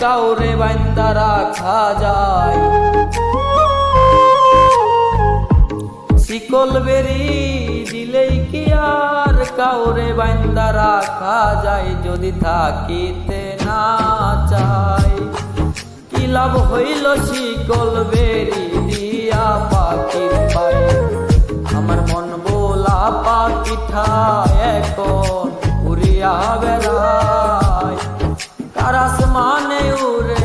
কাউরে বাইন্দা রাখা যায়। শিকল বেরি দিলেই কি আর কাউরে বাইন্দা রাখা যায়, যদি থাকিতে না চাই। কি লাভ হইল শিকল বেরি দিয়া পাখির পায়ে, আমার মন বোলা পাখিটা এখন উড়িয়া বেড়ায়। কার আসমানে